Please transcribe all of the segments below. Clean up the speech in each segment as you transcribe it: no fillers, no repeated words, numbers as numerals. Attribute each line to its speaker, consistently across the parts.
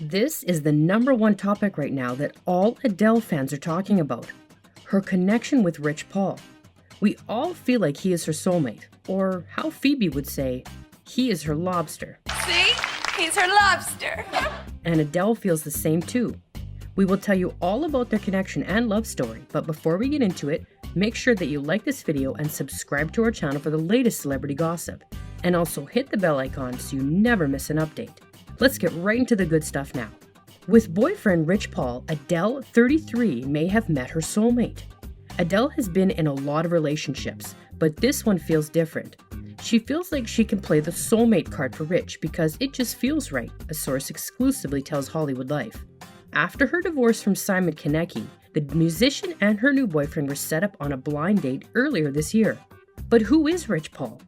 Speaker 1: This is the #1 topic right now that all Adele fans are talking about. Her connection with Rich Paul. We all feel like he is her soulmate, or how Phoebe would say, he is her lobster.
Speaker 2: See? He's her lobster.
Speaker 1: And Adele feels the same too. We will tell you all about their connection and love story, but before we get into it, make sure that you like this video and subscribe to our channel for the latest celebrity gossip. And also hit the bell icon so you never miss an update. Let's get right into the good stuff now. With boyfriend Rich Paul, Adele, 33, may have met her soulmate. Adele has been in a lot of relationships, but this one feels different. She feels like she can play the soulmate card for Rich because it just feels right, a source exclusively tells HollywoodLife. After her divorce from Simon Konecki, the musician and her new boyfriend were set up on a blind date earlier this year. But who is Rich Paul?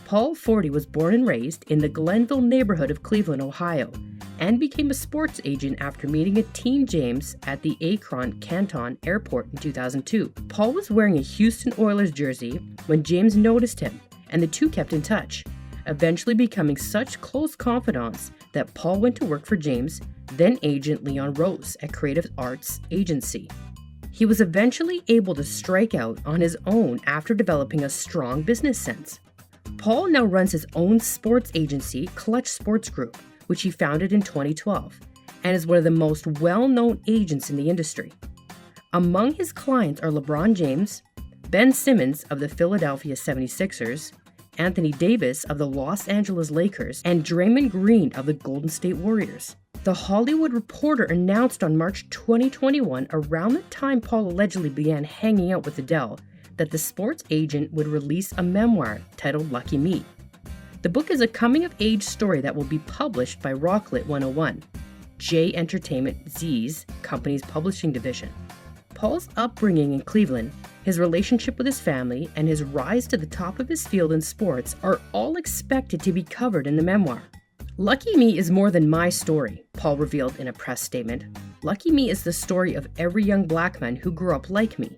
Speaker 1: Paul, 40, was born and raised in the Glenville neighborhood of Cleveland, Ohio, and became a sports agent after meeting a teen James at the Akron-Canton Airport in 2002. Paul was wearing a Houston Oilers jersey when James noticed him, and the two kept in touch, eventually becoming such close confidants that Paul went to work for James, then agent Leon Rose at Creative Arts Agency. He was eventually able to strike out on his own after developing a strong business sense. Paul now runs his own sports agency, Clutch Sports Group, which he founded in 2012, and is one of the most well-known agents in the industry. Among his clients are LeBron James, Ben Simmons of the Philadelphia 76ers, Anthony Davis of the Los Angeles Lakers, and Draymond Green of the Golden State Warriors. The Hollywood Reporter announced on March 2021, around the time Paul allegedly began hanging out with Adele, that the sports agent would release a memoir titled Lucky Me. The book is a coming-of-age story that will be published by Rocklit 101, J Entertainment Z's company's publishing division. Paul's upbringing in Cleveland, his relationship with his family, and his rise to the top of his field in sports are all expected to be covered in the memoir. Lucky Me is more than my story, Paul revealed in a press statement. Lucky Me is the story of every young black man who grew up like me.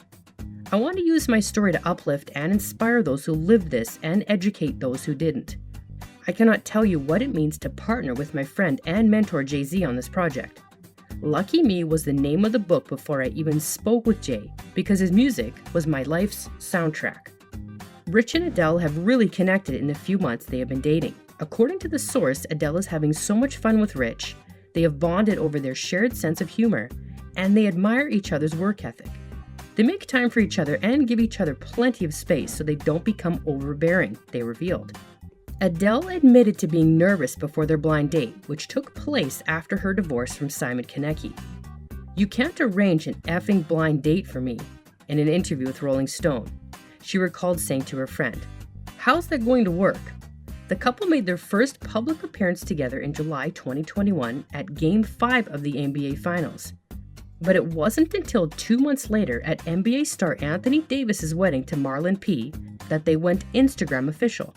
Speaker 1: I want to use my story to uplift and inspire those who lived this and educate those who didn't. I cannot tell you what it means to partner with my friend and mentor Jay-Z on this project. Lucky Me was the name of the book before I even spoke with Jay, because his music was my life's soundtrack. Rich and Adele have really connected in the few months they have been dating. According to the source, Adele is having so much fun with Rich, they have bonded over their shared sense of humor, and they admire each other's work ethic. They make time for each other and give each other plenty of space so they don't become overbearing, they revealed. Adele admitted to being nervous before their blind date, which took place after her divorce from Simon Konecki. "You can't arrange an effing blind date for me," in an interview with Rolling Stone. She recalled saying to her friend, "How's that going to work?" The couple made their first public appearance together in July 2021 at Game 5 of the NBA Finals. But it wasn't until 2 months later at NBA star Anthony Davis's wedding to Marlon P that they went Instagram official.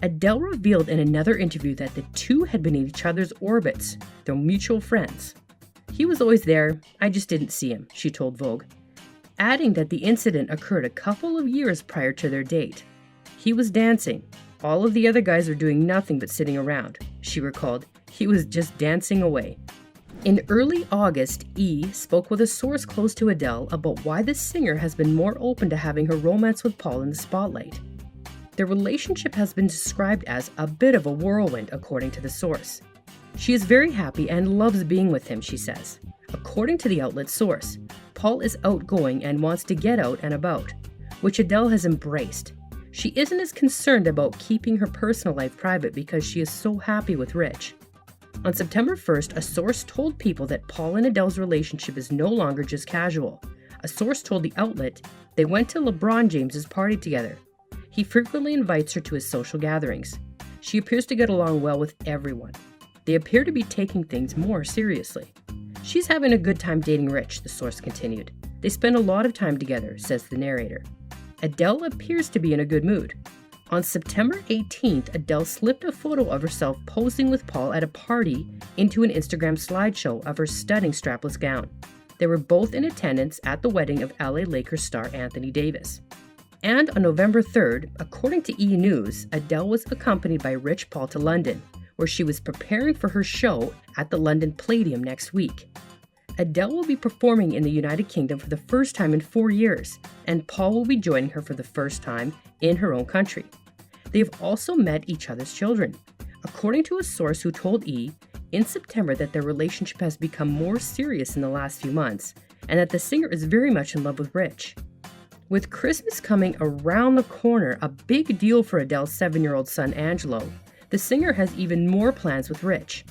Speaker 1: Adele revealed in another interview that the two had been in each other's orbits, their mutual friends. "He was always there, I just didn't see him," she told Vogue, adding that the incident occurred a couple of years prior to their date. "He was dancing. All of the other guys were doing nothing but sitting around," she recalled. "He was just dancing away." In early August, E! spoke with a source close to Adele about why the singer has been more open to having her romance with Paul in the spotlight. Their relationship has been described as a bit of a whirlwind, according to the source. She is very happy and loves being with him, she says. According to the outlet source, Paul is outgoing and wants to get out and about, which Adele has embraced. She isn't as concerned about keeping her personal life private because she is so happy with Rich. On September 1st, a source told People that Paul and Adele's relationship is no longer just casual. A source told the outlet they went to LeBron James's party together. He frequently invites her to his social gatherings. She appears to get along well with everyone. They appear to be taking things more seriously. "She's having a good time dating Rich," the source continued. "They spend a lot of time together," says the narrator. Adele appears to be in a good mood. On September 18th, Adele slipped a photo of herself posing with Paul at a party into an Instagram slideshow of her stunning strapless gown. They were both in attendance at the wedding of LA Lakers star Anthony Davis. And on November 3rd, according to E! News, Adele was accompanied by Rich Paul to London, where she was preparing for her show at the London Palladium next week. Adele will be performing in the United Kingdom for the first time in 4 years, and Paul will be joining her for the first time in her own country. They've also met each other's children. According to a source who told E! In September that their relationship has become more serious in the last few months, and that the singer is very much in love with Rich. With Christmas coming around the corner, a big deal for Adele's 7-year-old son Angelo, the singer has even more plans with Rich.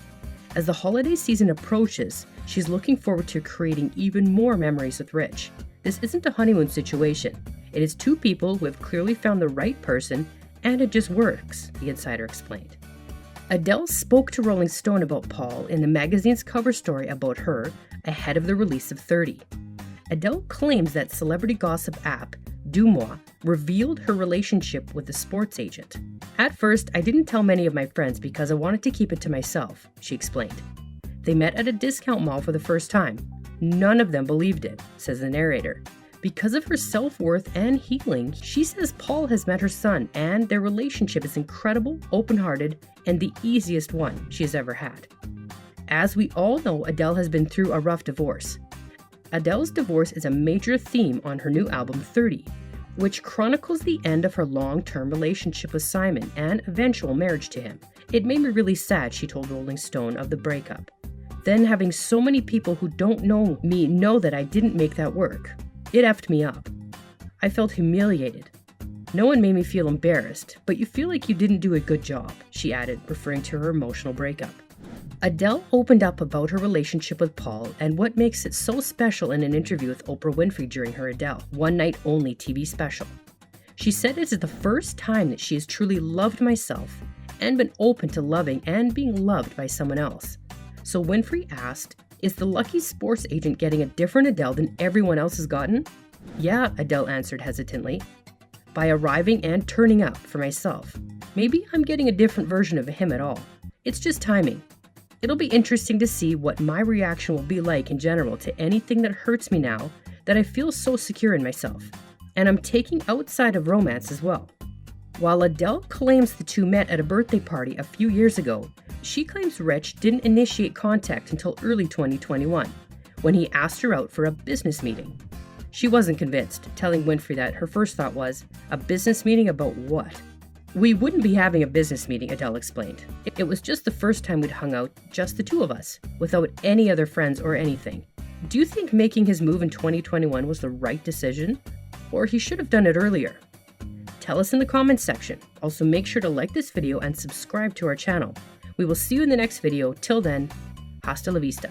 Speaker 1: As the holiday season approaches, she's looking forward to creating even more memories with Rich. This isn't a honeymoon situation. It is two people who have clearly found the right person, and it just works, the insider explained. Adele spoke to Rolling Stone about Paul in the magazine's cover story about her ahead of the release of 30. Adele claims that celebrity gossip app Dumois revealed her relationship with a sports agent. At first, I didn't tell many of my friends because I wanted to keep it to myself, she explained. They met at a discount mall for the first time. None of them believed it, says the narrator. Because of her self-worth and healing, she says Paul has met her son and their relationship is incredible, open-hearted, and the easiest one she has ever had. As we all know, Adele has been through a rough divorce. Adele's divorce is a major theme on her new album 30, which chronicles the end of her long-term relationship with Simon and eventual marriage to him. It made me really sad, she told Rolling Stone, of the breakup. Then having so many people who don't know me know that I didn't make that work. It effed me up. I felt humiliated. No one made me feel embarrassed, but you feel like you didn't do a good job, she added, referring to her emotional breakup. Adele opened up about her relationship with Paul and what makes it so special in an interview with Oprah Winfrey during her Adele One Night Only TV special. She said it is the first time that she has truly loved myself and been open to loving and being loved by someone else. So Winfrey asked, is the lucky sports agent getting a different Adele than everyone else has gotten? Yeah, Adele answered hesitantly. By arriving and turning up for myself. Maybe I'm getting a different version of him at all. It's just timing. It'll be interesting to see what my reaction will be like in general to anything that hurts me now that I feel so secure in myself. And I'm taking outside of romance as well. While Adele claims the two met at a birthday party a few years ago, she claims Rich didn't initiate contact until early 2021, when he asked her out for a business meeting. She wasn't convinced, telling Winfrey that her first thought was, a business meeting about what? We wouldn't be having a business meeting, Adele explained. It was just the first time we'd hung out, just the two of us, without any other friends or anything. Do you think making his move in 2021 was the right decision? Or he should have done it earlier? Tell us in the comments section. Also make sure to like this video and subscribe to our channel. We will see you in the next video. Till then, hasta la vista.